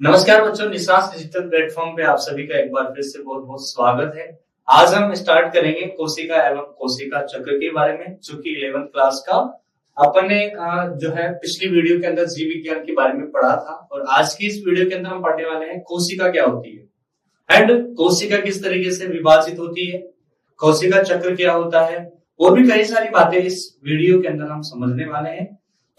नमस्कार बच्चों, निशास digital platform पे आप सभी का एक बार फिर से बहुत बहुत स्वागत है। आज हम स्टार्ट करेंगे कोशिका एवं कोशिका चक्र के बारे में, जो कि 11th क्लास का अपन ने जो है पिछली वीडियो के अंदर जीव विज्ञान के बारे में पढ़ा था। और आज की इस वीडियो के अंदर हम पढ़ने वाले हैं कोशिका क्या होती है एंड कोशिका किस तरीके से विभाजित होती है, कोशिका चक्र क्या होता है, और भी कई सारी बातें इस वीडियो के अंदर हम समझने वाले हैं।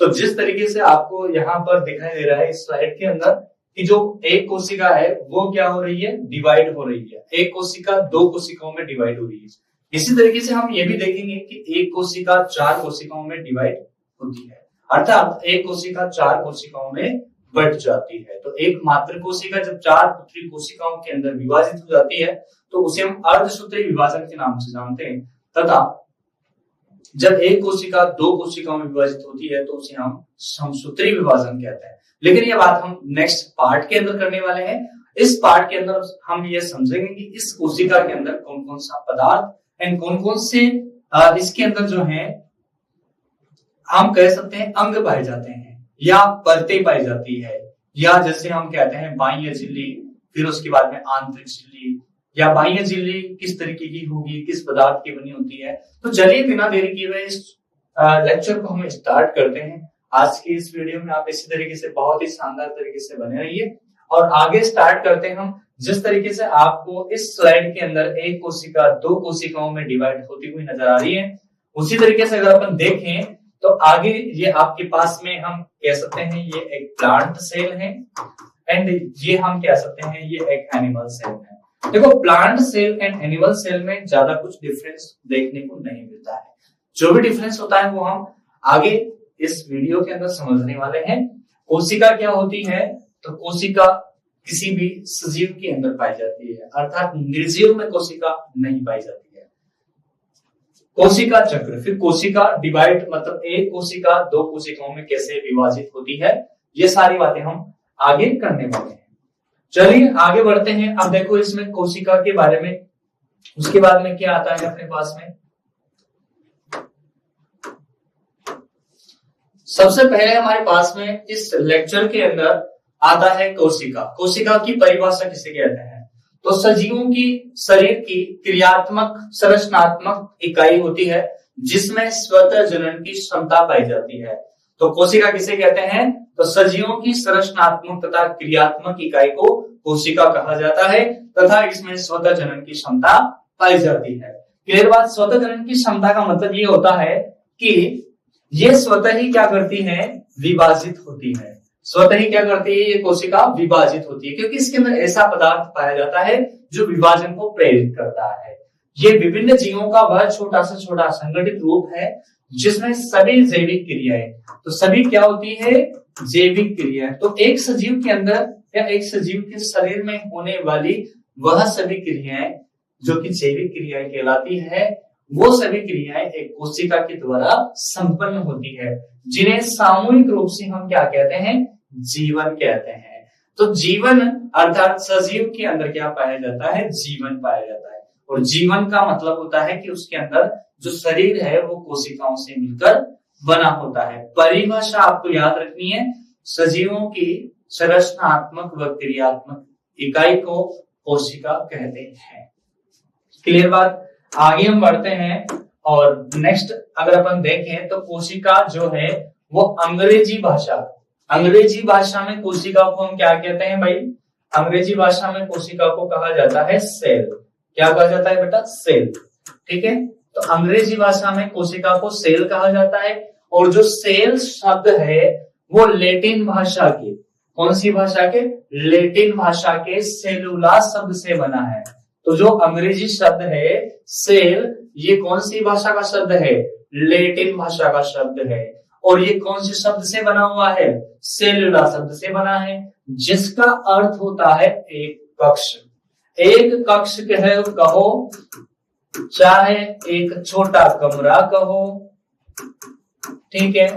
तो जिस तरीके से आपको यहाँ पर दिखाई दे रहा है इस स्लाइड के अंदर कि जो एक कोशिका है वो क्या हो रही है, डिवाइड हो रही है। एक कोशिका दो कोशिकाओं में डिवाइड हो रही है। इसी तरीके से हम ये भी देखेंगे कि एक कोशिका चार कोशिकाओं में डिवाइड होती है, अर्थात एक कोशिका चार कोशिकाओं में बट जाती है। तो एक मात्र कोशिका जब चार पुत्री कोशिकाओं के अंदर विभाजित हो जाती है तो उसे हम अर्धसूत्री विभाजन के नाम से जानते हैं, तथा जब एक कोशिका दो कोशिकाओं में विभाजित होती है तो उसे हम समसूत्री विभाजन कहते हैं। लेकिन ये बात हम नेक्स्ट पार्ट के अंदर करने वाले हैं। इस पार्ट के अंदर हम ये समझेंगे कि इस कोशिका के अंदर कौन कौन सा पदार्थ एंड कौन कौन से इसके अंदर जो है हम कह सकते हैं अंग पाए जाते हैं या परतें पाई जाती है, या जैसे हम कहते हैं बाह्य झिल्ली, फिर उसके बाद में आंतरिक झिल्ली, या बाह्य झिल्ली किस तरीके की होगी, किस पदार्थ की बनी होती है। तो चलिए बिना देरी किए हुए इस लेक्चर को हम स्टार्ट करते हैं। आज की इस वीडियो में आप इसी तरीके से बहुत ही शानदार तरीके से बने रहिए और आगे स्टार्ट करते हैं हम। जिस तरीके से आपको इस स्लाइड के अंदर एक कोशिका दो कोशिकाओं में डिवाइड होती हुई नजर आ रही है, उसी तरीके से अगर अपन देखें तो आगे ये आपके पास में हम कह सकते हैं ये एक प्लांट सेल है एंड ये हम कह सकते हैं ये एक एनिमल सेल है। देखो, plant cell and animal cell में ज्यादा कुछ डिफरेंस देखने को नहीं मिलता है। जो भी डिफरेंस होता है वो हम आगे इस वीडियो के अंदर समझने वाले हैं। कोशिका क्या होती है, तो कोशिका किसी भी सजीव के अंदर पाई जाती है, अर्थात निर्जीव में कोशिका नहीं पाई जाती है। कोशिका चक्र, फिर कोशिका डिवाइड, मतलब एक कोशिका दो कोशिकाओं में कैसे विभाजित होती है, ये सारी बातें हम आगे करने वाले हैं। चलिए आगे बढ़ते हैं। अब देखो इसमें कोशिका के बारे में, उसके बाद में क्या आता है अपने पास में। सबसे पहले हमारे पास में इस लेक्चर के अंदर आता है कोशिका। कोशिका की परिभाषा किसे कहते हैं, तो सजीवों की शरीर की क्रियात्मक संरचनात्मक इकाई होती है जिसमें स्वतः जनन की क्षमता पाई जाती है। तो कोशिका किसे कहते हैं, तो सजीवों की संरचनात्मक तथा क्रियात्मक इकाई को कोशिका कहा जाता है, तथा इसमें स्वतः जनन की क्षमता पाई जाती है। क्लियर बात। स्वतः जनन की क्षमता का मतलब ये होता है कि ये स्वतः ही क्या करती है, विभाजित होती है। स्वतः ही क्या करती है, ये कोशिका विभाजित होती है, क्योंकि इसके अंदर ऐसा पदार्थ पाया जाता है जो विभाजन को प्रेरित करता है। ये विभिन्न जीवों का वह छोटा से छोटा संगठित रूप है जिसमें सभी जैविक क्रियाएं, तो सभी क्या होती है, जैविक क्रियाएं। तो एक सजीव के अंदर या एक सजीव के शरीर में होने वाली वह सभी क्रियाएं जो कि जैविक क्रियाएं कहलाती है, वो सभी क्रियाएं एक कोशिका के द्वारा संपन्न होती है, जिन्हें सामूहिक रूप से हम क्या कहते हैं, जीवन कहते हैं। तो जीवन अर्थात सजीव के अंदर क्या पाया जाता है, जीवन पाया जाता है। और जीवन का मतलब होता है कि उसके अंदर जो शरीर है वो कोशिकाओं से मिलकर बना होता है। परिभाषा आपको याद रखनी है, सजीवों की संरचनात्मक व क्रियात्मक इकाई को कोशिका कहते हैं। क्लियर बात। आगे हम बढ़ते हैं और नेक्स्ट अगर अपन देखें तो कोशिका जो है वो अंग्रेजी भाषा में कोशिका को हम क्या कहते हैं भाई, अंग्रेजी भाषा में कोशिका को कहा जाता है सेल। क्या कहा जाता है बेटा, सेल। ठीक है, तो अंग्रेजी भाषा में कोशिका को सेल कहा जाता है। और जो सेल शब्द है वो लैटिन भाषा के, कौन सी भाषा के, लैटिन भाषा के सेलुला शब्द से बना है। तो जो अंग्रेजी शब्द है सेल, ये कौन सी भाषा का शब्द है, लैटिन भाषा का शब्द है। और ये कौन से शब्द से बना हुआ है, सेलुला शब्द से बना है, जिसका अर्थ होता है एक कक्ष। एक कक्ष कहो, चाहे एक छोटा कमरा कहो, ठीक है,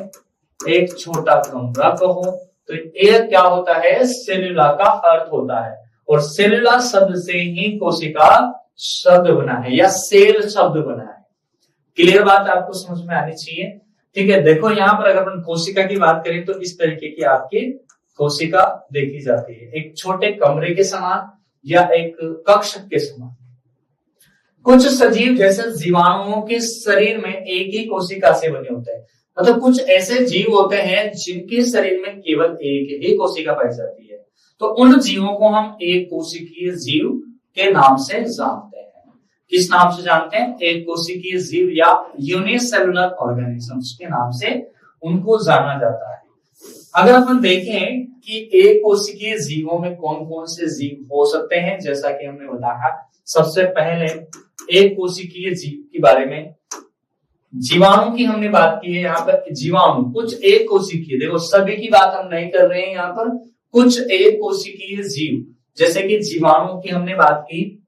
एक छोटा कमरा कहो, तो ये क्या होता है, सेलुला का अर्थ होता है। और सेलुला शब्द से ही कोशिका शब्द बना है या सेल शब्द बना है। क्लियर बात आपको समझ में आनी चाहिए। ठीक है, देखो यहाँ पर अगर अपन कोशिका की बात करें तो इस तरीके की आपकी कोशिका देखी जाती है, एक छोटे कमरे के समान या एक कक्ष के समान। कुछ सजीव जैसे जीवाणुओं के शरीर में एक ही कोशिका से बने होते हैं, मतलब कुछ ऐसे जीव होते हैं जिनके शरीर में केवल एक ही कोशिका पाई जाती है, तो उन जीवों को हम एक कोशिकीय जीव के नाम से जानते हैं। किस नाम से जानते हैं? एक कोशिकीय जीव या यूनिसेलुलर ऑर्गेनिजम्स के नाम से उनको जाना जाता है। अगर अपन देखें कि एक कोशिकीय जीवों में कौन कौन से जीव हो सकते हैं, जैसा कि हमने बताया, सबसे पहले एक कोशिकीय जीव के बारे में जीवाणु की हमने बात की है। यहाँ पर जीवाणु कुछ एक कोशिकीय, देखो सभी की बात हम नहीं कर रहे हैं, यहाँ पर कुछ एक कोशिकीय जीव, जैसे कि जीवाणु की हमने बात की,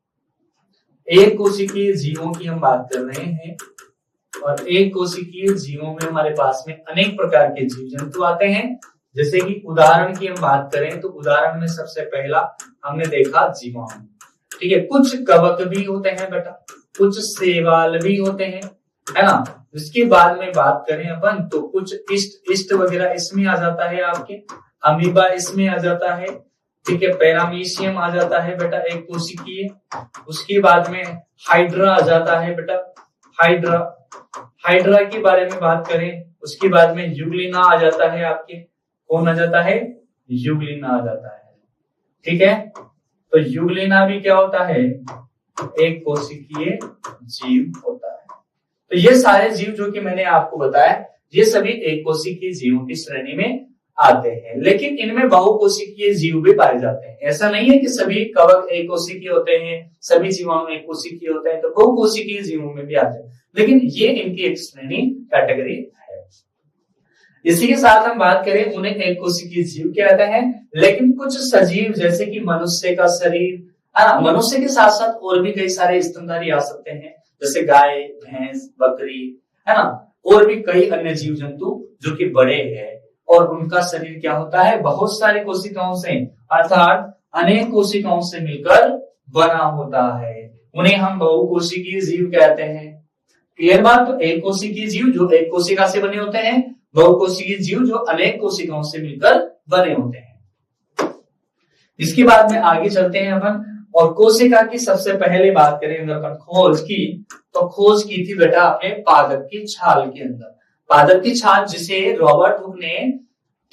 एक कोशिकीय जीवों की हम बात कर रहे हैं, और एक कोशिकीय जीवों में हमारे पास में अनेक प्रकार के जीव जंतु आते हैं। जैसे कि उदाहरण की हम बात करें तो उदाहरण में सबसे पहला हमने देखा जीवाणु, ठीक है। कुछ कवक भी होते हैं बेटा, कुछ शैवाल भी होते हैं, है ना। इसके बाद में बात करें अपन तो कुछ इष्ट वगैरह इसमें आ जाता है, आपके अमीबा इसमें आ जाता है, ठीक है। पैरामीशियम आ जाता है बेटा एक कोशिकीय। उसके बाद में हाइड्रा आ जाता है बेटा, हाइड्रा के बारे में बात करें, उसके बाद में यूग्लिना आ जाता है आपके, कौन आ जाता है? यूग्लिना आ जाता है, ठीक है। तो यूग्लिना भी क्या होता है? एक कोशिकीय जीव होता है। तो ये सारे जीव जो कि मैंने आपको बताया, ये सभी एक कोशिकीय जीवों की श्रेणी में आते हैं, लेकिन इनमें बहुकोशिकीय जीव भी पाए जाते हैं। ऐसा नहीं है कि सभी कवक एक कोशिकीय होते हैं, सभी जीवाणु एक कोशिकीय होते हैं, तो बहुकोशिकीय जीवों में भी आते हैं, लेकिन ये इनकी एक श्रेणी कैटेगरी है। इसी के साथ हम बात करें, उन्हें एक कोशिकीय जीव कहते हैं। लेकिन कुछ सजीव जैसे कि मनुष्य का शरीर, है ना, मनुष्य के साथ साथ और भी कई सारे स्तनधारी आ सकते हैं, जैसे गाय, भैंस, बकरी, है ना, और भी कई अन्य जीव जंतु जो कि बड़े हैं, और उनका शरीर क्या होता है? बहुत सारी कोशिकाओं से, अर्थात अनेक कोशिकाओं से मिलकर बना होता है। उन्हें हम बहुकोशिकीय जीव कहते हैं। क्लियर बात? तो एक कोशिकीय जीव जो एक कोशिका से बने होते हैं, बहुकोशिकीय जीव जो अनेक कोशिकाओं से मिलकर बने होते हैं। इसके बाद में आगे चलते हैं अपन, और कोशिका की सबसे पहले बात करें अगर अपन खोज की, तो खोज की थी बेटा अपने पादप की छाल के अंदर। पादप की छाल जिसे रॉबर्ट हुक ने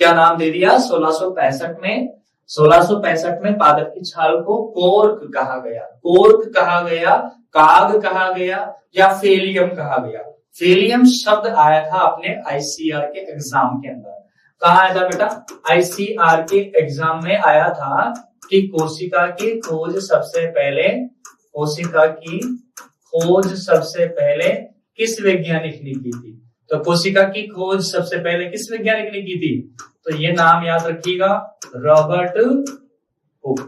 क्या नाम दे दिया? 1665 में पादप की छाल को कोर्क कहा गया, कोर्क कहा गया, काग कहा गया, या फेलियम कहा गया। फेलियम शब्द आया था अपने आईसीआर के एग्जाम के अंदर। कहा आया था बेटा? आईसीआर के एग्जाम में आया था कि कोशिका की खोज सबसे पहले किस वैज्ञानिक ने की थी? तो कोशिका की खोज सबसे पहले किस वैज्ञानिक ने की थी? तो ये नाम याद रखिएगा, रॉबर्ट हुक।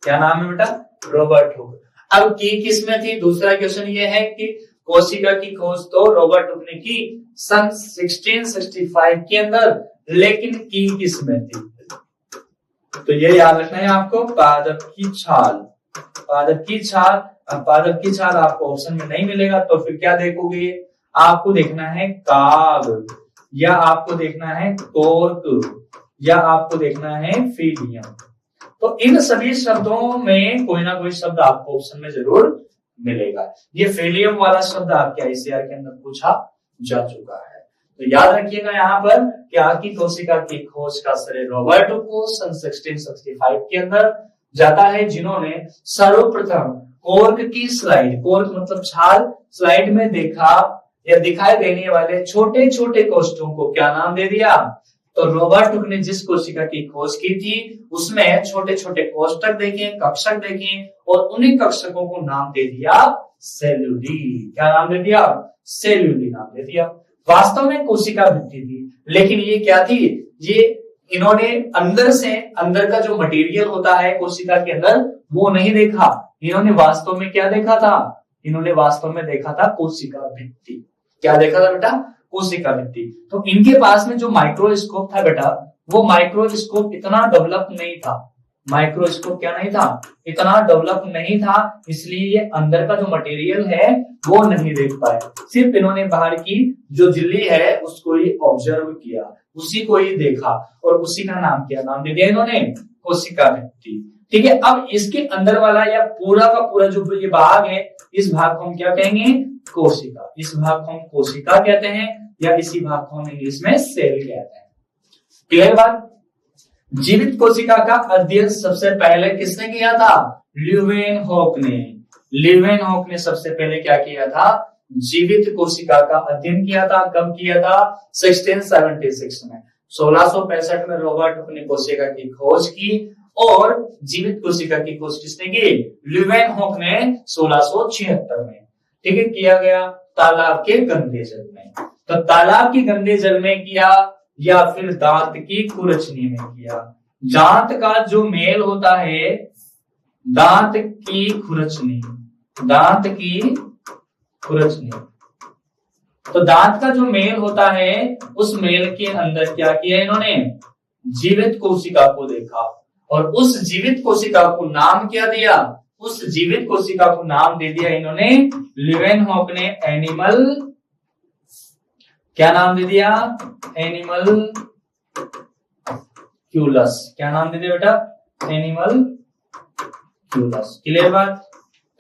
क्या नाम है बेटा? Robert Hooke. अब की किस में थी? दूसरा क्वेश्चन ये है कि कोशिका की खोज तो रॉबर्ट हुक ने की सन 1665 के अंदर, लेकिन की किस में थी? तो ये याद रखना है आपको, पादप की छाल। पादप की छाल, अब पादप की छाल आपको ऑप्शन में नहीं मिलेगा, तो फिर क्या देखोगे? आपको देखना है काग, या आपको देखना है कोर्क, या आपको देखना है फीलियम। तो इन सभी शब्दों में कोई ना कोई शब्द आपको ऑप्शन में जरूर मिलेगा। ये फेलियम वाला शब्द आपके आईसीआर के अंदर पूछा जा चुका है। तो याद रखिएगा यहाँ पर कि आपकी कोशिका की खोज का श्रेय रॉबर्ट हुक को सन 1665 के अंदर जाता है, जिन्होंने सर्वप्रथम कोर्क की स्लाइड, कोर्क मतलब छाल, स्लाइड में देखा या दिखाई देने वाले छोटे छोटे कोष्ठों को क्या नाम दे दिया? तो रॉबर्ट हुक ने जिस कोशिका की खोज की थी उसमें छोटे छोटे कोष्ठक देखे, कक्षक देखे, और उन्हीं कक्षकों को नाम दे दिया सेल्यूली। क्या नाम दे दिया? सेल्यूली नाम दे दिया। वास्तव में कोशिका भित्ति थी, लेकिन ये क्या थी? ये इन्होंने अंदर से, अंदर का जो मटेरियल होता है कोशिका के अंदर, वो नहीं देखा। इन्होंने वास्तव में क्या देखा था? इन्होंने वास्तव में देखा था कोशिका भित्ति। क्या देखा था बेटा? कोशिका भित्ति। तो इनके पास में जो माइक्रोस्कोप था बेटा, वो माइक्रोस्कोप इतना डेवलप नहीं था, माइक्रोस्कोप क्या नहीं था, इतना डेवलप नहीं था, इसलिए ये अंदर का जो मटेरियल है वो नहीं देख पाए। सिर्फ इन्होंने बाहर की जो झिल्ली है उसको ही ऑब्जर्व किया, उसी को ही देखा और उसी का नाम किया, नाम दे दिया इन्होंने कोशिका भित्ति। ठीक है, अब इसके अंदर वाला या पूरा का पूरा जो ये भाग है, इस भाग को हम क्या कहेंगे, कोशिका। इस भाग को हम कोशिका कहते हैं या इसी भाग को हम इंग्लिश में सेल कहते हैं। क्लियर बात। जीवित कोशिका का अध्ययन सबसे पहले किसने किया था, ल्यूवेनहॉक ने। ल्यूवेनहॉक ने सबसे पहले क्या किया था, जीवित कोशिका का अध्ययन किया था। कब किया था, 1676 में। 1665 में रॉबर्ट हुक ने कोशिका की खोज की और जीवित कोशिका की खोज किसने की, ल्यूवेनहॉक ने 1676 में। ठीक है, किया गया तालाब के गंदे जल में। तो तालाब के गंदे जल में किया या फिर दांत की खुरचनी में किया। दांत का जो मेल होता है, दांत की खुरचनी, दांत की खुरचनी, तो दांत का जो मेल होता है उस मेल के अंदर क्या किया इन्होंने, जीवित कोशिका को देखा और उस जीवित कोशिका को नाम क्या दिया, उस जीवित कोशिका को नाम दे दिया इन्होंने, ल्यूवेनहॉक ने एनिमल, क्या नाम दे दिया, एनिमल क्यूलस। क्या नाम दे दिया बेटा, एनिमल क्यूलस। क्लियर बात।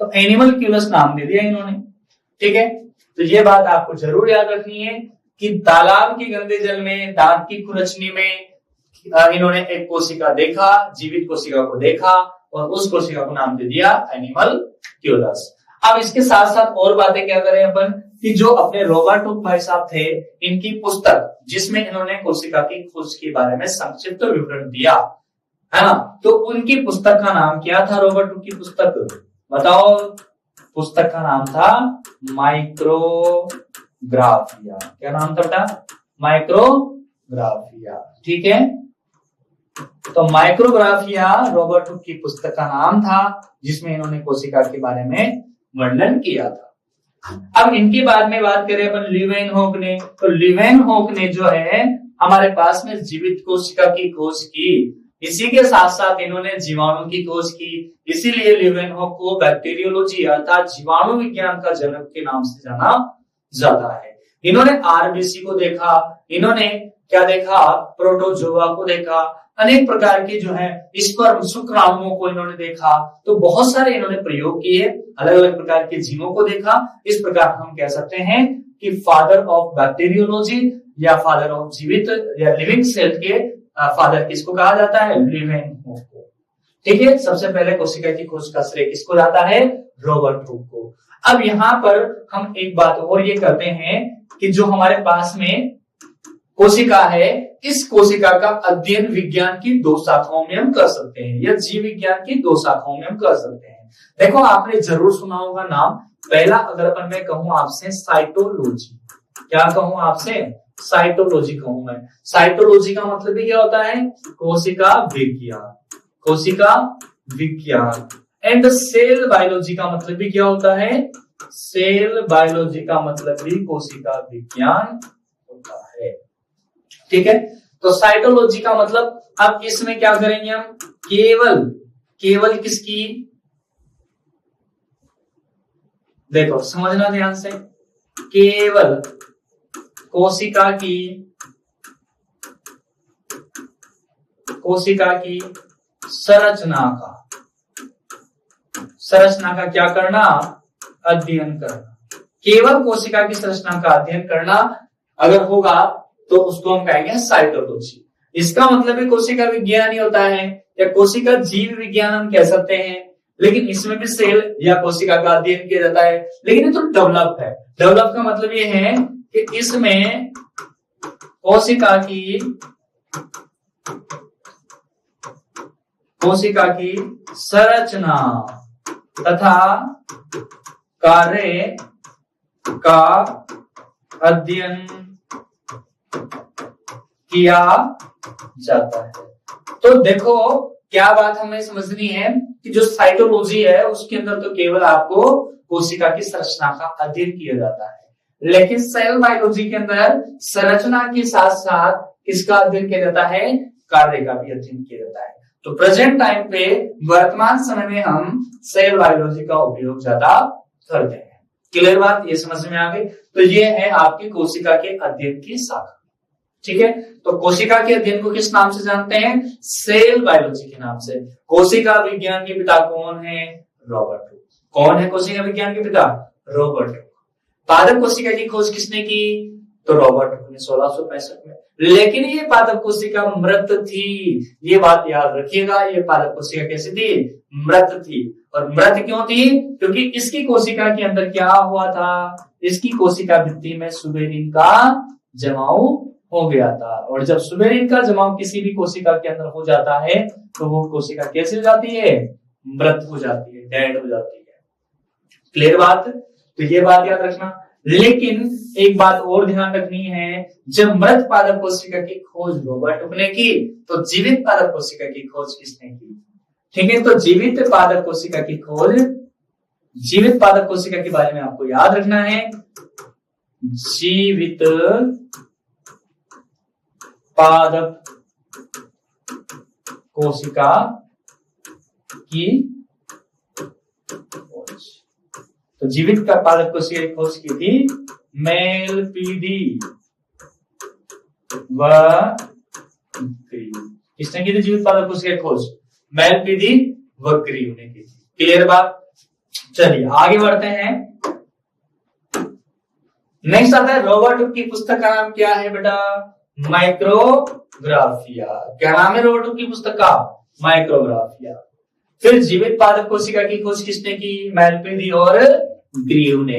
तो एनिमल क्यूलस नाम दे दिया इन्होंने। ठीक है, तो ये बात आपको जरूर याद रखनी है कि तालाब के गंदे जल में, दांत की खुरचनी में इन्होंने एक कोशिका देखा, जीवित कोशिका को देखा और उस कोशिका को नाम दे दिया एनिमल क्यूलस। अब इसके साथ साथ और बातें क्या करें अपन, कि जो अपने रॉबर्ट हुक भाई साहब थे, इनकी पुस्तक जिसमें इन्होंने कोशिका की खोज के बारे में संक्षिप्त विवरण दिया, है ना, तो उनकी पुस्तक का नाम क्या था, रॉबर्ट हुक की पुस्तक बताओ। पुस्तक का नाम था माइक्रोग्राफिया। क्या नाम था बेटा, माइक्रोग्राफिया। ठीक है, तो माइक्रोग्राफिया रॉबर्ट हुक की पुस्तक का नाम था जिसमें इन्होंने कोशिका के बारे में वर्णन किया था। अब इनके बाद में बात करें अपन ल्यूवेनहॉक ने, तो ल्यूवेनहॉक ने जो है हमारे पास में जीवित कोशिका की खोज की, इसी के साथ साथ इन्होंने जीवाणु की खोज की। इसीलिए ल्यूवेनहॉक को बैक्टीरियोलॉजी अर्थात जीवाणु विज्ञान का जनक के नाम से जाना जाता है। इन्होंने आरबीसी को देखा, इन्होंने क्या देखा, प्रोटोजोआ को देखा, अनेक प्रकार की जो है स्पर्म शुक्राणुओं को इन्होंने देखा। तो बहुत सारे इन्होंने प्रयोग किए, अलग अलग प्रकार के जीवों को देखा। इस प्रकार हम कह सकते हैं कि फादर ऑफ बैक्टीरियोलॉजी या फादर ऑफ जीवित या लिविंग सेल के फादर किसको कहा जाता है, ल्यूवेनहॉक को। ठीक है, सबसे पहले कोशिका की खोज का श्रेय किसको जाता है, रॉबर्ट हुक को। अब यहाँ पर हम एक बात और ये करते हैं कि जो हमारे पास में कोशिका है, इस कोशिका का अध्ययन विज्ञान की दो शाखाओं में हम कर सकते हैं या जीव विज्ञान की दो शाखाओं में हम कर सकते हैं। देखो, आपने जरूर सुना होगा नाम। पहला अगर अपन मैं कहूं आपसे साइटोलॉजी, क्या कहूं आपसे, साइटोलॉजी कहूं मैं। साइटोलॉजी का मतलब भी क्या होता है, कोशिका विज्ञान, कोशिका विज्ञान। एंड सेल बायोलॉजी का मतलब भी क्या होता है, सेल बायोलॉजी का मतलब भी कोशिका विज्ञान होता है। ठीक है, तो साइटोलॉजी का मतलब, अब इसमें क्या करेंगे हम, केवल किसकी, देखो समझना ध्यान से, केवल कोशिका की संरचना का क्या करना, अध्ययन करना। केवल कोशिका की संरचना का अध्ययन करना अगर होगा तो उसको हम कहेंगे साइटोलॉजी। इसका मतलब भी कोशिका विज्ञान ही होता है या कोशिका जीव विज्ञान हम कह सकते हैं, लेकिन इसमें भी सेल या कोशिका का अध्ययन किया जाता है, लेकिन ये तो डेवलप है। डेवलप का मतलब ये है कि इसमें कोशिका की संरचना तथा कार्य का अध्ययन किया जाता है। तो देखो क्या बात हमें समझनी है कि जो साइटोलॉजी है उसके अंदर तो केवल आपको कोशिका की संरचना का अध्ययन किया जाता है, लेकिन सेल बायोलॉजी के अंदर संरचना के साथ साथ किसका अध्ययन किया जाता है, कार्य का भी अध्ययन किया जाता है। तो प्रेजेंट टाइम पे वर्तमान समय में हम सेल बायोलॉजी का उपयोग ज्यादा करते हैं। क्लियर बात, ये समझ में आ गई। तो ये है आपकी कोशिका के अध्ययन की शाखा। ठीक है, तो कोशिका के अध्ययन को किस नाम से जानते हैं? सेल बायोलॉजी के नाम से। कोशिका विज्ञान के पिता कौन है? Robert Hooke. कौन है कोशिका विज्ञान के पिता? Robert Hooke. पादप कोशिका की खोज किसने की? तो रॉबर्ट हुक ने 1665 में। लेकिन ये पादप कोशिका मृत थी, ये बात याद रखिएगा। ये पादप कोशिका कैसी थी? मृत थी। और मृत क्यों थी? क्योंकि इसकी कोशिका के अंदर क्या हुआ था? इसकी कोशिका भित्ति में सुबेरिन का जमाव हो गया था। और जब सुबेरिन का जमाव किसी भी कोशिका के अंदर हो जाता है तो वो कोशिका कैसे हो जाती है? मृत हो जाती है, डेड हो जाती है। क्लियर बात? तो ये बात याद रखना। लेकिन एक बात और ध्यान रखनी है, जब मृत पादप कोशिका की खोज रॉबर्ट हुक ने की तो जीवित पादप कोशिका की खोज किसने की? ठीक है, तो जीवित पादप कोशिका की खोज, जीवित पादप कोशिका के बारे में आपको याद रखना है। जीवित पादप कोशिका की खोज, तो जीवित का पादप कोशिका की खोज की थी मेलपीडी व ग्रीव। किसने की थी जीवित पादप कोशिका की खोज? मेलपीडी व ग्रीव ने की थी। क्लियर बात? चलिए आगे बढ़ते हैं। नेक्स्ट आता है रॉबर्ट हुक की पुस्तक का नाम क्या है बेटा? माइक्रोग्राफिया। क्या नाम है रॉबर्ट हुक की पुस्तक का? माइक्रोग्राफिया। फिर जीवित पादप कोशिका की खोज किसने की? मेलपीडी और ग्रीव ने।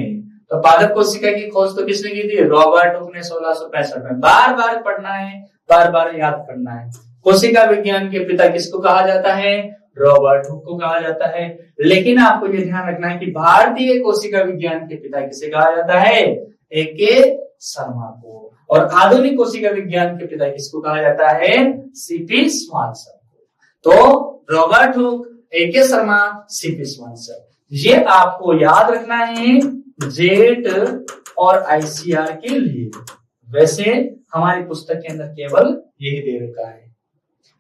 तो पादप कोशिका की खोज तो किसने की थी? रॉबर्ट हुक ने 1665 में। बार बार पढ़ना है, बार बार याद करना है। कोशिका विज्ञान के पिता किसको कहा जाता है? रॉबर्ट हुक को कहा जाता है। लेकिन आपको यह ध्यान रखना है कि भारतीय कोशिका विज्ञान के पिता किसे कहा जाता है? ए.के. शर्मा को। और आधुनिक कोशिका विज्ञान के पिता किसको कहा जाता है? सी.पी. स्वानसन को। तो Robert Hooke, A K. Sharma, C P. Swanson, ये आपको याद रखना है जेट और आईसीआर के लिए। वैसे हमारी पुस्तक के अंदर केवल यही दे रखा है,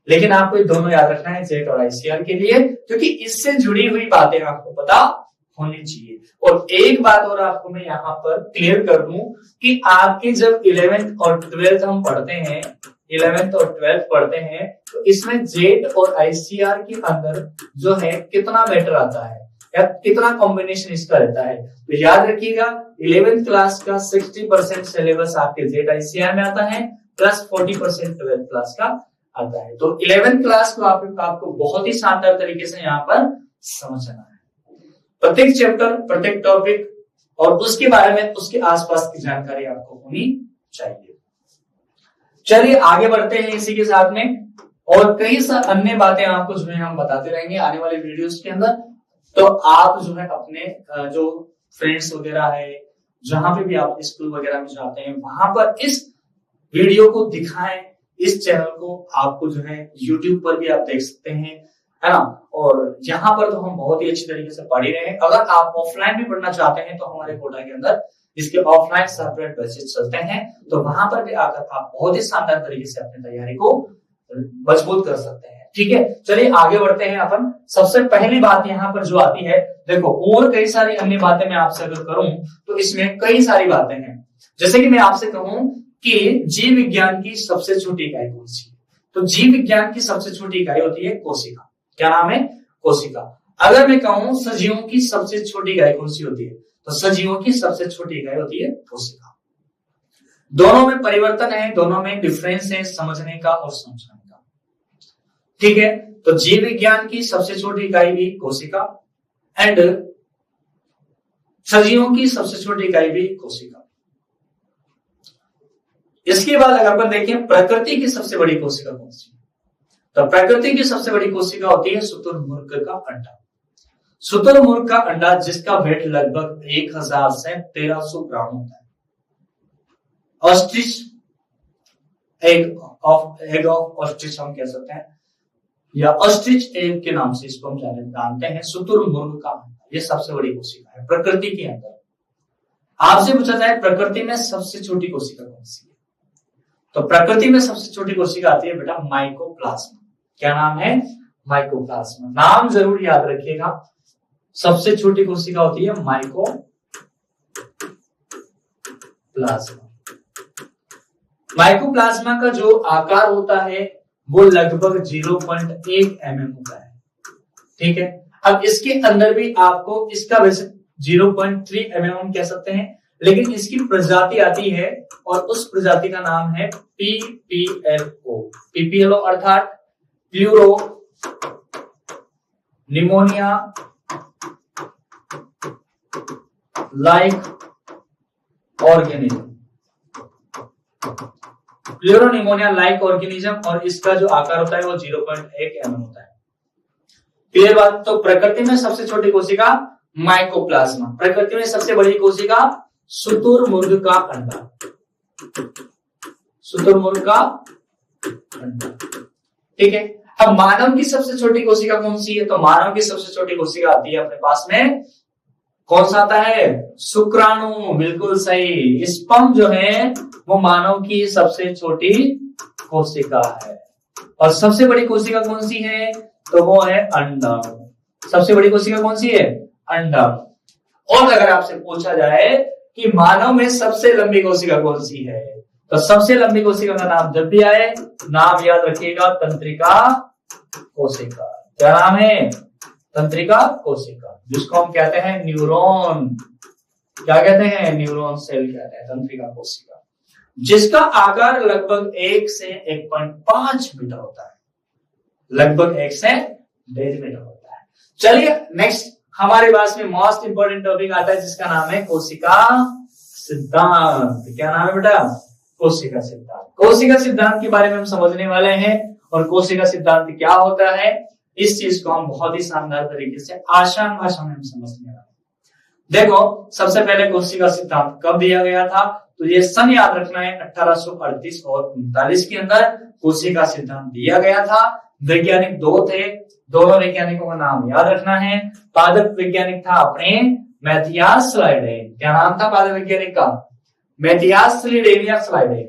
लेकिन आपको ये दोनों याद रखना है, जेट और आईसीआर के लिए, क्योंकि इससे जुड़ी हुई बातें आपको पता होनी चाहिए। और एक बात और आपको मैं यहाँ पर क्लियर कर दूं कि आपके जब 11th और 12th हम पढ़ते हैं, 11th और 12th पढ़ते हैं, तो इसमें जेट और आईसीआर के अंदर जो है कितना मैटर आता है या कितना कॉम्बिनेशन इसका रहता है। तो याद रखिएगा 11th क्लास का 60% सिलेबस आपके जेट आईसीआर में आता है, प्लस 40% 12th क्लास का आता है। तो 11th क्लास को आपको बहुत ही शानदार तरीके से यहाँ पर समझना है। प्रत्येक चैप्टर, प्रत्येक टॉपिक और उसके बारे में, उसके आसपास की जानकारी आपको होनी चाहिए। चलिए आगे बढ़ते हैं इसी के साथ में, और कई अन्य बातें आपको जो है हम बताते रहेंगे आने वाले वीडियोस के अंदर। तो आप जो है अपने जो फ्रेंड्स वगैरह है, जहां पे भी आप स्कूल वगैरह में जाते हैं, वहां पर इस वीडियो को दिखाएं। इस चैनल को आपको जो है YouTube पर भी आप देख सकते हैं, है ना। और यहाँ पर तो हम बहुत ही अच्छी तरीके से पढ़ ही रहे हैं। अगर आप ऑफलाइन भी पढ़ना चाहते हैं तो हमारे कोटा के अंदर इसके ऑफलाइन सेपरेट बैचेस चलते हैं, तो वहां पर भी आकर आप बहुत ही शानदार तरीके से अपनी तैयारी को मजबूत कर सकते हैं। ठीक है, चलिए आगे बढ़ते हैं अपन। सबसे पहली बात यहाँ पर जो आती है, देखो और कई सारी अन्य बातें मैं आपसे अगर करूं तो इसमें कई सारी बातें हैं। जैसे कि मैं आपसे कहूं कि जीव विज्ञान की सबसे छोटी इकाई कौन सी है, तो जीव विज्ञान की सबसे छोटी इकाई होती है कोशिका। क्या नाम है? कोशिका। अगर मैं कहूं सजीवों की सबसे छोटी इकाई कौन सी होती है, तो सजीवों की सबसे छोटी इकाई होती है कोशिका। दोनों में परिवर्तन है, दोनों में डिफरेंस है समझने का और समझने का। ठीक है, तो जीव विज्ञान की सबसे छोटी इकाई भी कोशिका एंड सजीवों की सबसे छोटी इकाई भी कोशिका। इसके बाद अगर अपन देखें प्रकृति की सबसे बड़ी कोशिका कौन सी, तो प्रकृति की सबसे बड़ी कोशिका होती है शुतुरमुर्ग का अंडा। शुतुरमुर्ग का अंडा जिसका वेट लगभग 1000 से 1300 ग्राम होता है। ऑस्ट्रिच एग ऑफ ऑस्ट्रिच हम कह सकते हैं, या ऑस्ट्रिच एग के नाम से इसको हम जानते हैं। शुतुरमुर्ग का अंडा ये सबसे बड़ी कोशिका है प्रकृति के अंदर। आपसे पूछा जाए प्रकृति में सबसे छोटी कोशिका कौन सी है, तो प्रकृति में सबसे छोटी कोशिका आती है बेटा माइकोप्लाज्मा। क्या नाम है? माइकोप्लाज्मा। नाम जरूर याद रखिएगा, सबसे छोटी कोशिका होती है माइकोप्लाज्मा। माइकोप्लाज्मा का जो आकार होता है वो लगभग 0.1 mm होता है। ठीक है, अब इसके अंदर भी आपको इसका वैसे 0.3 mm कह सकते हैं, लेकिन इसकी प्रजाति आती है और उस प्रजाति का नाम है PPLO। PPLO अर्थात pleuro pneumonia like organism. Pleuropneumonia like organism, और इसका जो आकार होता है वो 0.1 mm होता है। क्लियर बात? तो प्रकृति में सबसे छोटी कोशिका माइकोप्लाज्मा, प्रकृति में सबसे बड़ी कोशिका शुतुरमुर्ग का अंडा। शुतुरमुर्ग का अंडा। ठीक है, अब मानव की सबसे छोटी कोशिका कौन सी है? तो मानव की सबसे छोटी कोशिका आती है अपने पास में, कौन सा आता है? शुक्राणु। बिल्कुल सही। स्पर्म जो है वो मानव की सबसे छोटी कोशिका है। और सबसे बड़ी कोशिका कौन सी है? तो वो है अंडाणु। सबसे बड़ी कोशिका कौन सी है? अंडाणु। और अगर आपसे पूछा जाए कि मानव में सबसे लंबी कोशिका कौन सी है, तो सबसे लंबी कोशिका का नाम जब भी आए, नाम याद रखिएगा, तंत्रिका कोशिका। क्या नाम है? तंत्रिका कोशिका, जिसको हम कहते हैं न्यूरॉन। क्या कहते हैं? न्यूरॉन सेल कहते हैं तंत्रिका कोशिका, जिसका आकार लगभग 1 से 1.5 मीटर होता है। लगभग 1 से 1.5 मीटर होता है। चलिए नेक्स्ट हमारे पास में मोस्ट इंपोर्टेंट टॉपिक आता है, जिसका नाम है कोशिका सिद्धांत। क्या नाम है बेटा? कोशिका सिद्धांत। कोशिका सिद्धांत के बारे में हम समझने वाले हैं, और कोशिका सिद्धांत क्या होता है इस चीज को हम बहुत ही शानदार तरीके से आसान भाषा में हम समझने वाले हैं। देखो, सबसे पहले कोशिका सिद्धांत कब दिया गया था? तो ये सन याद रखना है, 1838 और 39 के अंदर कोशिका सिद्धांत दिया गया था। वैज्ञानिक दो थे, दोनों वैज्ञानिकों का नाम याद रखना है। पादप वैज्ञानिक था अपने मैथियास स्लाइडेन। क्या नाम था पादप वैज्ञानिक का? Matthias Schleiden.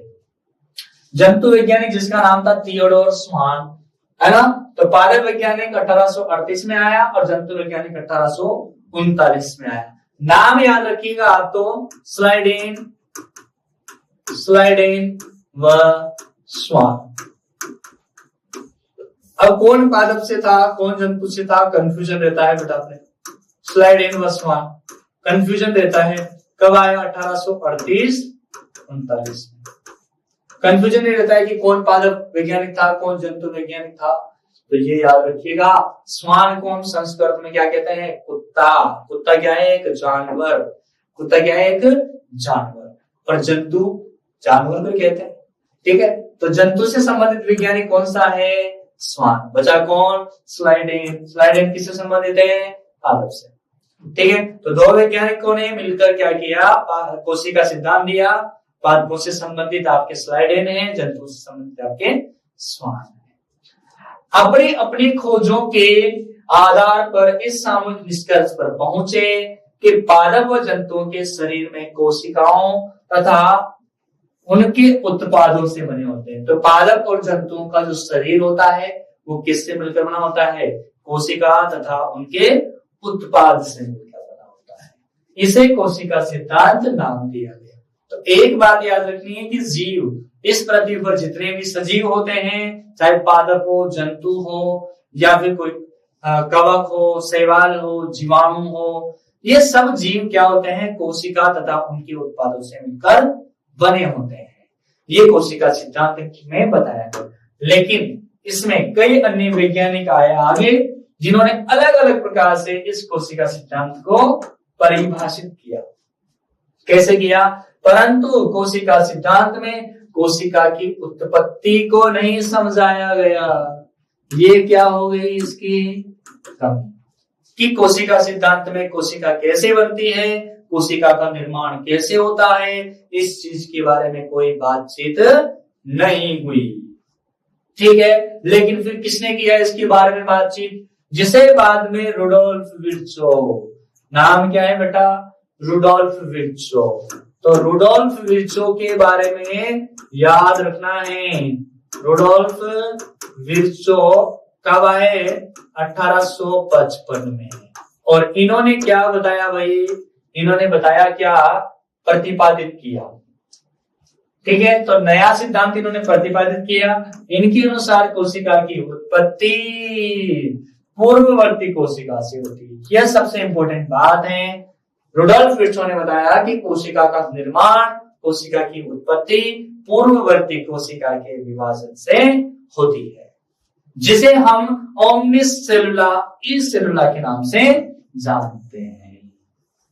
जंतु वैज्ञानिक जिसका नाम था थियोडोर स्वान, है ना? तो पादप वैज्ञानिक 1838 में आया और जंतु वैज्ञानिक 1839 में आया। नाम याद रखिएगा तो स्लाइडेन व स्वान। अब कौन पादप से था, कौन जंतु से था, कंफ्यूजन रहता है बेटा अपने। स्लाइडेन व स्वान कंफ्यूजन रहता है। कब आया? 1838-39 में। कंफ्यूजन नहीं रहता है कि कौन पादप वैज्ञानिक था, कौन जंतु वैज्ञानिक था। तो ये याद रखिएगा, स्वान को हम संस्कृत में क्या कहते हैं? कुत्ता। कुत्ता क्या है? एक जानवर। कुत्ता क्या है? एक जानवर। और जंतु जानवर को कहते हैं। ठीक है, तो जंतु से संबंधित वैज्ञानिक कौन सा है? स्वान। बचा कौन? स्लाइडेन। स्लाइडेन किससे संबंधित है? पादप से। ठीक है, तो दो वैज्ञानिकों ने मिलकर क्या किया? कोशिका सिद्धांत दिया। पादपों से संबंधित आपके स्लाइडेन है, जंतु से संबंधित आपके स्वान है। अपनी अपनी खोजों के आधार पर इस सामूहिक निष्कर्ष पर पहुंचे कि पादप व जंतुओं के शरीर में कोशिकाओं तथा उनके उत्पादों से बने होते हैं। तो पादप और जंतुओं का जो शरीर होता है वो किससे मिलकर बना होता है? कोशिका तथा उनके उत्पाद से मिलकर बना होता है। इसे कोशिका सिद्धांत नाम दिया गया। तो एक बात याद रखनी है कि जीव, इस पृथ्वी पर जितने भी सजीव होते हैं, चाहे पादप हो, जंतु हो, या फिर कोई कवक हो, शैवाल हो, जीवाणु हो, ये सब जीव क्या होते हैं? कोशिका तथा उनके उत्पादों से मिलकर बने होते हैं। ये कोशिका सिद्धांत में बताया गया। लेकिन इसमें कई अन्य वैज्ञानिक आए आगे, जिन्होंने अलग अलग प्रकार से इस कोशिका सिद्धांत को परिभाषित किया। कैसे किया? परंतु कोशिका सिद्धांत में कोशिका की उत्पत्ति को नहीं समझाया गया। ये क्या हो गई इसकी कमी, कि कोशिका सिद्धांत में कोशिका कैसे बनती है, कोशिका का निर्माण कैसे होता है, इस चीज के बारे में कोई बातचीत नहीं हुई। ठीक है, लेकिन फिर किसने किया इसके बारे में बातचीत? जिसे बाद में रुडोल्फ विर्चोव, नाम क्या है बेटा? रुडोल्फ विर्चोव। तो रुडोल्फ विर्चोव के बारे में याद रखना है। रुडोल्फ विर्चोव कब आए? 1855 में। और इन्होंने क्या बताया भाई? इन्होंने बताया क्या? प्रतिपादित किया। ठीक है, तो नया सिद्धांत इन्होंने प्रतिपादित किया। इनके अनुसार कोशिका की उत्पत्ति पूर्ववर्ती कोशिका से होती है। यह सबसे इंपॉर्टेंट बात है। रुडोल्फ विर्चो ने बताया कि कोशिका का निर्माण, कोशिका की उत्पत्ति पूर्ववर्ती कोशिका के विभाजन से होती है, जिसे हम ओमनिस सेलुला ई सेलुला के नाम से जानते हैं।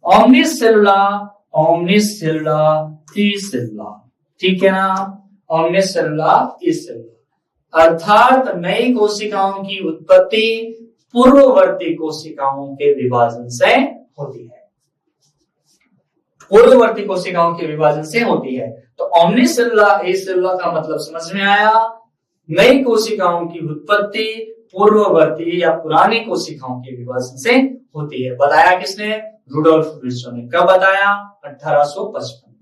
ओमनिस सेलुला, ओमनिस सेलुला ई सेलुला, ठीक है ना? ओमनिस सेलुला ई सेलुला अर्थात नई कोशिकाओं की उत्पत्ति पूर्ववर्ती कोशिकाओं के विभाजन से होती है। पूर्ववर्ती कोशिकाओं के विभाजन से होती है। तो ओमनिस सेलुला ए सेलुला का मतलब समझ में आया? नई कोशिकाओं की उत्पत्ति पूर्ववर्ती या पुरानी कोशिकाओं के विभाजन से होती है। बताया किसने? रुडोल्फ विर्चो ने। कब बताया? 1855 में।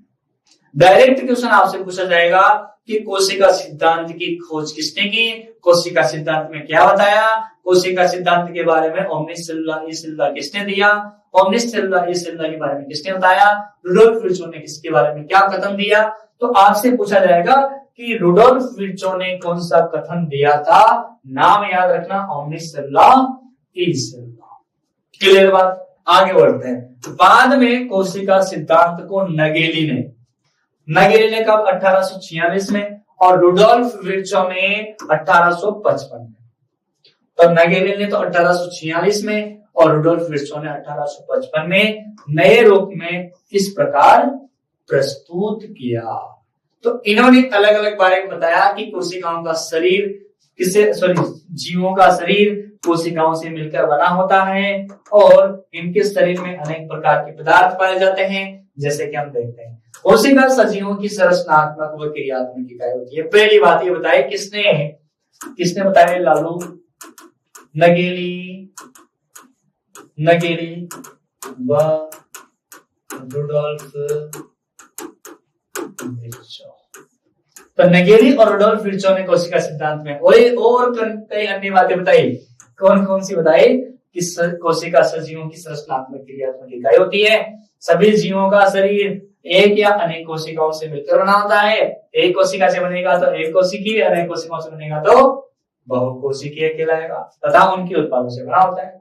डायरेक्ट क्वेश्चन आपसे पूछा जाएगा कि कोशिका सिद्धांत की खोज किसने की? कोशिका सिद्धांत में क्या बताया? कोशिका सिद्धांत के बारे में ओमनिस सेलुला ई सेलुला किसने दिया? ओमनिस सेलुला ई सेलुला के बारे में किसने बताया? रुडोल्फ विर्चो ने किसके बारे में क्या कथन दिया? तो आपसे पूछा जाएगा कि रुडोल्फ विर्चो ने कौन सा कथन दिया था? नाम याद रखना, ओमनिस सेलुला ई सेलुला। क्लियर बात? आगे बढ़ते हैं। बाद में कोशिका सिद्धांत को नगेली ने कब? 1846 में, और रुडोल्फ विर्चो ने 1855 में। तो नगेली ने तो 1846 में और रुडोल्फ विर्चो ने 1855 में नए रूप में इस प्रकार प्रस्तुत किया। तो इन्होंने अलग अलग बारे में बताया कि कोशिकाओं का शरीर जीवों का शरीर कोशिकाओं से मिलकर बना होता है और इनके शरीर में अनेक प्रकार के पदार्थ पाए जाते हैं, जैसे कि हम देखते हैं। कोशिका सजीवों की संरचनात्मक व क्रियात्मक इकाई होती है। पहली बात ये बताई किसने बताया? लालू नगेली व रुडोल्फ विर्चो। तो नगेली और रुडोल्फ विर्चो ने कोशिका सिद्धांत में और कई अन्य बातें बताई। कौन कौन सी बताई? कि कोशिका सजीवों की संरचनात्मक क्रियात्मक इकाई होती है। सभी जीवों का शरीर एक या अनेक कोशिकाओं से मिलकर बना होता है। एक कोशिका से बनेगा तो एक कोशिकीय, अनेक कोशिकाओं से बनेगा तो बहुकोशिकीय कहलाएगा तथा उनके उत्पादों से बना होता है।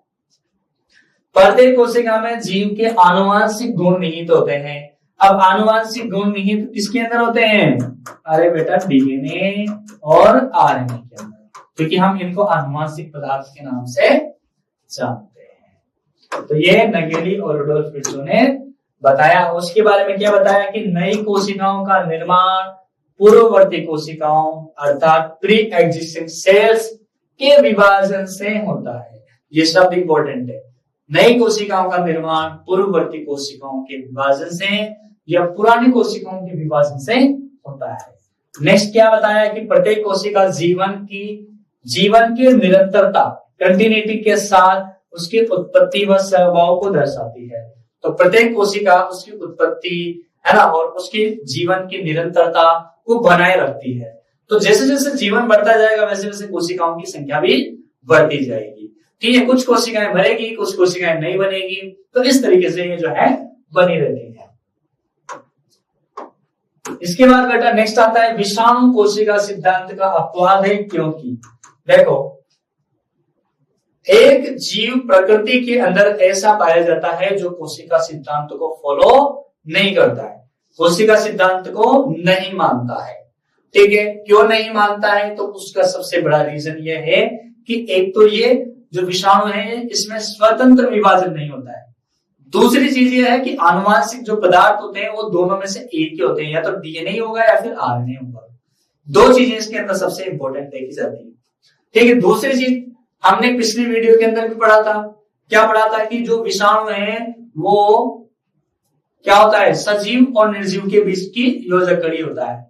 प्रत्येक कोशिका में जीव के आनुवांशिक गुण निहित होते हैं। अब आनुवांशिक गुण निहित किसके अंदर होते हैं? अरे बेटा, डीएनए और आरएनए के अंदर, क्योंकि हम इनको आनुवांशिक पदार्थ के नाम से जानते हैं। तो ये नगेली और रुडोल्फ विर्चो ने बताया। उसके बारे में क्या बताया? कि नई कोशिकाओं का निर्माण पूर्ववर्ती कोशिकाओं अर्थात प्री एग्जिस्टिंग सेल्स के विभाजन से होता है। ये शब्द इंपॉर्टेंट है। नई कोशिकाओं का निर्माण पूर्ववर्ती कोशिकाओं के विभाजन से या पुरानी कोशिकाओं के विभाजन से होता है। नेक्स्ट क्या बताया? कि प्रत्येक कोशिका जीवन की निरंतरता, कंटिन्यूटी के साथ उसकी उत्पत्ति व स्वभाव को दर्शाती है। तो प्रत्येक कोशिका उसकी उत्पत्ति है ना और उसकी जीवन की निरंतरता को बनाए रखती है। तो जैसे जैसे जीवन बढ़ता जाएगा वैसे वैसे कोशिकाओं की संख्या भी बढ़ती जाएगी। ठीक है, कुछ कोशिकाएं बढ़ेगी, कुछ कोशिकाएं नहीं बनेगी। तो इस तरीके से ये जो है बनी रहती है। इसके बाद बेटा नेक्स्ट आता है विषाणु कोशिका सिद्धांत का अपवाद है क्योंकि देखो, एक जीव प्रकृति के अंदर ऐसा पाया जाता है जो कोशिका सिद्धांत को फॉलो नहीं करता है, कोशिका सिद्धांत को नहीं मानता है। ठीक है, क्यों नहीं मानता है? तो उसका सबसे बड़ा रीजन यह है कि एक तो ये जो विषाणु है इसमें स्वतंत्र विभाजन नहीं होता है। दूसरी चीज ये है कि आनुवांशिक जो पदार्थ होते हैं वो दोनों में से एक ही होते हैं, या तो डीएनए होगा या फिर आरएनए होगा। दो चीजें इसके अंदर सबसे इंपॉर्टेंट देखी जाती है। ठीक है, दूसरी चीज हमने पिछली वीडियो के अंदर भी पढ़ा था। क्या पढ़ा था? कि जो विषाणु है वो क्या होता है? सजीव और निर्जीव के बीच की योजक कड़ी होता है।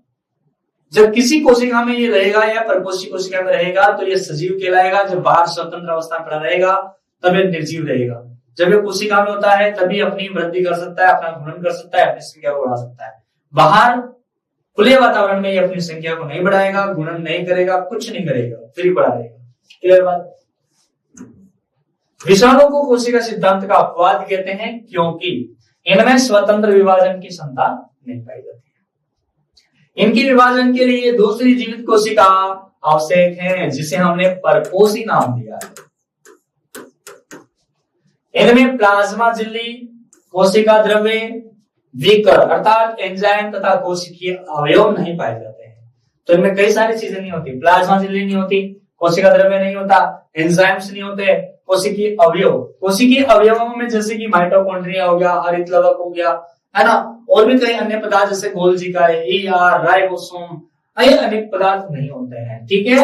जब किसी कोशिका में ये रहेगा या परपोषी कोशिका में रहेगा तो ये सजीव कहलाएगा। जब बाहर स्वतंत्र अवस्था में पड़ा रहेगा तब ये निर्जीव रहेगा। जब ये कोशिका में होता है तभी अपनी वृद्धि कर सकता है, अपना गुणन कर सकता है, अपनी संख्या को बढ़ा सकता है। बाहर खुले वातावरण में ये अपनी संख्या को नहीं बढ़ाएगा, गुणन नहीं करेगा, कुछ नहीं करेगा, फिर ही पड़ा रहेगा। क्लियर बात। विषाणु को कोशिका सिद्धांत का अपवाद कहते हैं क्योंकि इनमें स्वतंत्र विभाजन की क्षमता नहीं पाई जाती है। इनकी विभाजन के लिए दूसरी जीवित कोशिका आवश्यक है जिसे हमने परपोषी नाम दिया है। इनमें प्लाज्मा झिल्ली, कोशिका द्रव्य, विकर अर्थात एंजाइम तथा कोशिकीय अवयव नहीं पाए जाते हैं। तो इनमें कई सारी चीजें नहीं होती, प्लाज्मा झिल्ली नहीं होती, कोशिका द्रव्य नहीं होता, एंजाइम्स नहीं होते, कोशिकीय अवयव। कोशिकीय अवयवों में जैसे कि माइटोकॉन्ड्रिया हो गया, हरित लवक हो गया, है ना, और भी कई अन्य पदार्थ जैसे गोल्जी का ER, राइबोसोम, ये अनेक पदार्थ नहीं होते हैं। ठीक है,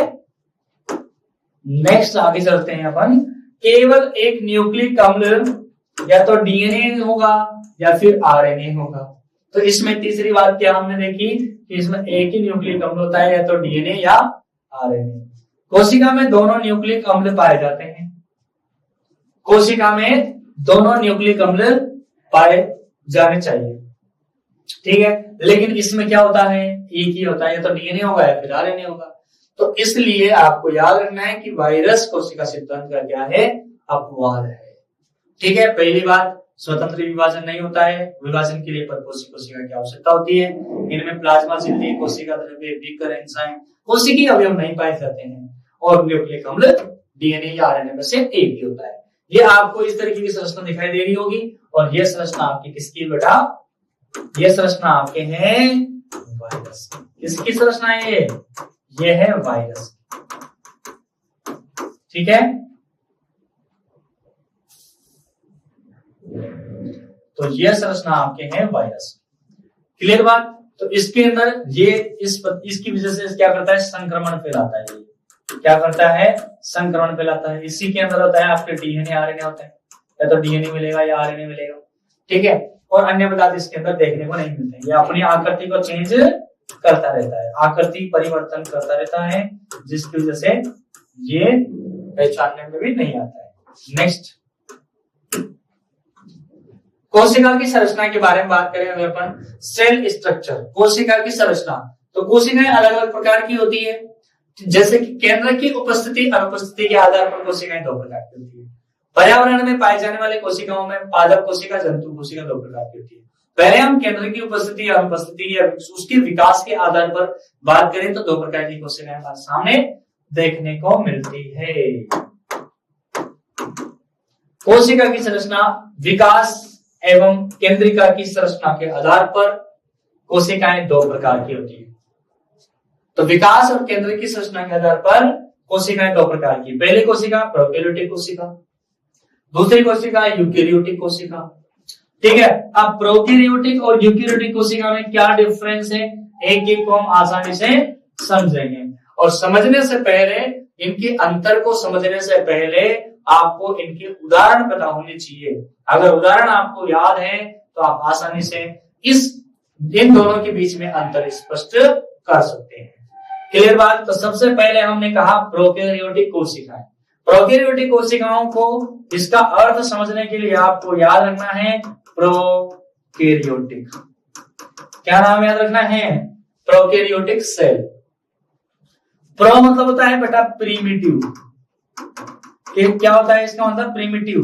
नेक्स्ट आगे चलते हैं अपन। केवल एक न्यूक्लिक अम्ल या तो DNA होगा या फिर RNA होगा। तो इसमें तीसरी बात क्या हमने देखी कि इसमें एक ही न्यूक्लिक अम्ल होता है, या तो DNA या RNA। कोशिका में दोनों न्यूक्लिक अम्ल पाए जाते हैं। कोशिका में दोनों न्यूक्लिक अम्ल पाए जाने चाहिए। ठीक है, लेकिन इसमें क्या होता है, एक ही होता है, या तो DNA होगा या फिर RNA होगा। तो इसलिए आपको याद रखना है कि वायरस कोशिका सिद्धांत का क्या है, अपवाद है। ठीक है, पहली बात, स्वतंत्र विभाजन नहीं होता है। विभाजन के लिए परपोषी कोशिका की आवश्यकता होती है। इनमें प्लाज्मा झिल्ली, कोशिका द्रव्य, विकर, एंजाइम, कोशिकीय अवयव नहीं पाए जाते हैं, और न्यूक्लिक अम्ल DNA या RNA में से एक ही होता है। ये आपको इस तरीके की संरचना दिखाई दे रही होगी, और ये संरचना आपकी किसकी बेटा, ये संरचना आपके हैं वायरस। किसकी संरचना है ये है वायरस। ठीक है, तो ये संरचना आपके हैं वायरस। क्लियर बात। तो इसके अंदर ये इसकी वजह से क्या करता है, संक्रमण फैलाता है। क्या करता है, संक्रमण फैलाता है। इसी के अंदर होता है आपके DNA RNA होता है, या तो DNA मिलेगा या RNA मिलेगा। ठीक है, और अन्य पदार्थ इसके अंदर देखने को नहीं मिलते। ये अपनी आकृति को चेंज करता रहता है, आकृति परिवर्तन करता रहता है, जिसकी वजह से ये पहचानने में भी नहीं आता है। नेक्स्ट, कोशिका की संरचना के बारे में बात करें अगर अपन, सेल स्ट्रक्चर, कोशिका की संरचना। तो कोशिकाएं अलग अलग प्रकार की होती है, जैसे कि केंद्र की उपस्थिति अनुपस्थिति के आधार पर कोशिकाएं दो प्रकार की होती है। पर्यावरण में पाए जाने वाले कोशिकाओं में पादप कोशिका, जंतु कोशिका दो प्रकार की होती है। पहले हम केंद्र की उपस्थिति या अनुपस्थिति या उसके विकास के आधार पर बात करें तो दो प्रकार की कोशिकाएं हमारे सामने देखने को मिलती है। कोशिका की संरचना विकास एवं केंद्रिका की संरचना के आधार पर कोशिकाएं दो प्रकार की होती है। तो विकास और केंद्र की संरचना के आधार पर कोशिकाएं दो प्रकार की। पहली कोशिका प्रोकैरियोटिक कोशिका, दूसरी कोशिका यूकेरियोटिक कोशिका। ठीक है, अब प्रोकैरियोटिक और यूकेरियोटिक कोशिका में क्या डिफरेंस है, एक एक को हम आसानी से समझेंगे। और समझने से पहले, इनके अंतर को समझने से पहले आपको इनके उदाहरण पता होने चाहिए। अगर उदाहरण आपको याद है तो आप आसानी से इन दोनों के बीच में अंतर स्पष्ट कर सकते हैं। क्लियर बात। तो सबसे पहले हमने कहा प्रोकैरियोटिक कोशिकाएं। प्रोकैरियोटिक कोशिकाओं को इसका अर्थ समझने के लिए आपको याद रखना है प्रोकैरियोटिक। क्या नाम याद रखना है, प्रोकैरियोटिक सेल। प्रो मतलब होता है बेटा प्रीमिटिव। क्या होता है इसका मतलब, प्रीमिटिव।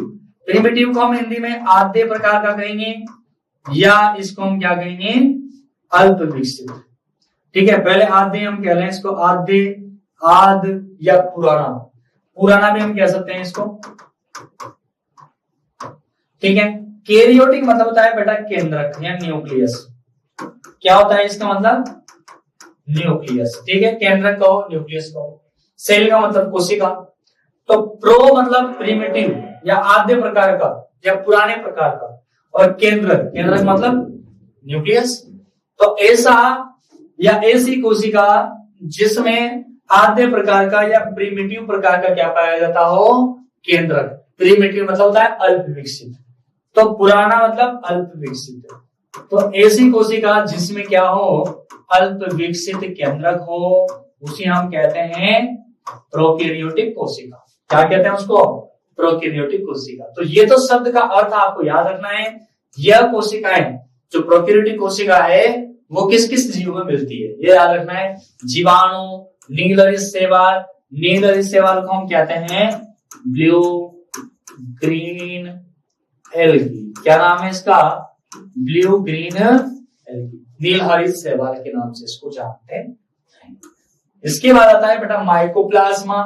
प्रीमिटिव को हम हिंदी में आद्य प्रकार का कहेंगे, या इसको हम क्या कहेंगे, अल्प विकसित। ठीक है, पहले आद्य हम कह रहे हैं इसको, आद्य, आद या पुराना। पुराना भी हम कह सकते हैं इसको। ठीक है, कैरियोटिक मतलब होता है बेटा केंद्रक या न्यूक्लियस। क्या होता है इसका मतलब, न्यूक्लियस। ठीक है, केंद्रक कहो, न्यूक्लियस कहो। सेल का मतलब कोशिका। तो प्रो मतलब प्रीमिटिव या आद्य प्रकार का या पुराने प्रकार का, और केंद्रक मतलब न्यूक्लियस। तो ऐसा या ऐसी कोशिका जिसमें आद्य प्रकार का या प्रीमिटिव प्रकार का क्या पाया जाता हो, केंद्रक। प्रीमिटिव मतलब होता है अल्प विकसित, तो पुराना मतलब अल्प विकसित। तो ऐसी कोशिका जिसमें क्या हो, अल्प विकसित केंद्रक हो, उसे हम कहते हैं प्रोकैरियोटिक कोशिका। क्या कहते हैं उसको, प्रोकैरियोटिक कोशिका। तो ये तो शब्द का अर्थ आपको याद रखना है। यह कोशिकाएं जो प्रोकैरियोटिक कोशिका है वो किस किस जीव में मिलती है, ये याद रखना है। जीवाणु, नीलरित शैवाल, नील हरित शैवाल को हम कहते हैं ब्लू ग्रीन एल्गी। क्या नाम है इसका? ब्लू ग्रीन एल्गी, नील हरित शैवाल के नाम से इसको जानते हैं। इसके बाद आता है बेटा माइकोप्लाज्मा।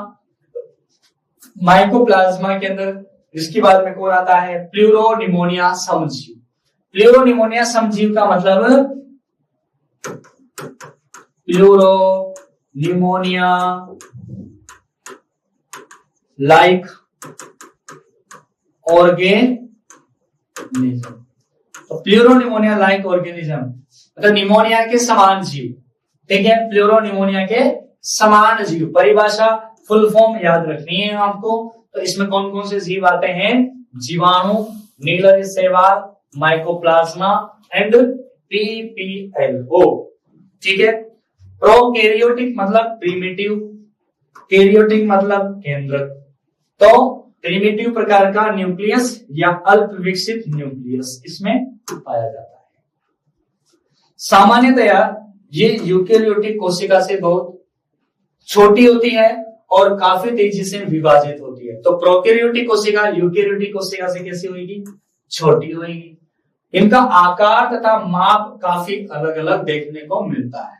माइकोप्लाज्मा के अंदर इसके बाद में कौन आता है? प्लूरोनिमोनिया समजीव। प्लूरोनिमोनिया समजीव का मतलब प्लूरोनिमोनिया लाइक ऑर्गेनिज्म। तो प्लूरोनिमोनिया लाइक ऑर्गेनिज्म मतलब निमोनिया के समान जीव, ठीक है, प्लूरोनिमोनिया के समान जीव। परिभाषा फुल फॉर्म याद रखनी है आपको। तो इसमें कौन कौन से जीव आते हैं? जीवाणु, नील हरित शैवाल, माइकोप्लाज्मा एंड पीपीएलओ, ठीक है। प्रोकैरियोटिक मतलब प्रीमिटिव, कैरियोटिक मतलब केंद्रक। तो प्रीमिटिव प्रकार का न्यूक्लियस या अल्प विकसित न्यूक्लियस इसमें पाया जाता है। सामान्यतया ये यूकेरियोटिक कोशिका से बहुत छोटी होती है और काफी तेजी से विभाजित होती है। तो प्रोकैरियोटिक कोशिका यूकेरियोटिक कोशिका से कैसी होगी? छोटी होगी। इनका आकार तथा माप काफी अलग अलग देखने को मिलता है,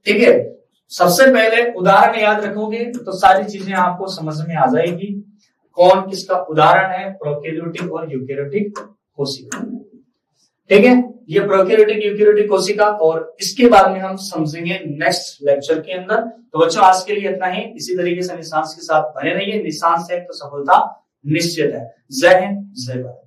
ठीक है। सबसे पहले उदाहरण याद रखोगे तो सारी चीजें आपको समझ में आ जाएगी। कौन किसका उदाहरण है? प्रोकैरियोटिक और यूकेरियोटिक कोशिका, ठीक है। ये प्रोकैरियोटिक यूकेरियोटिक कोशिका और इसके बाद में हम समझेंगे नेक्स्ट लेक्चर के अंदर। तो बच्चों आज के लिए इतना ही। इसी तरीके से निशांश के साथ बने रहिए। निशांश है तो सफलता निश्चित है। जय हिंद, जय भारत।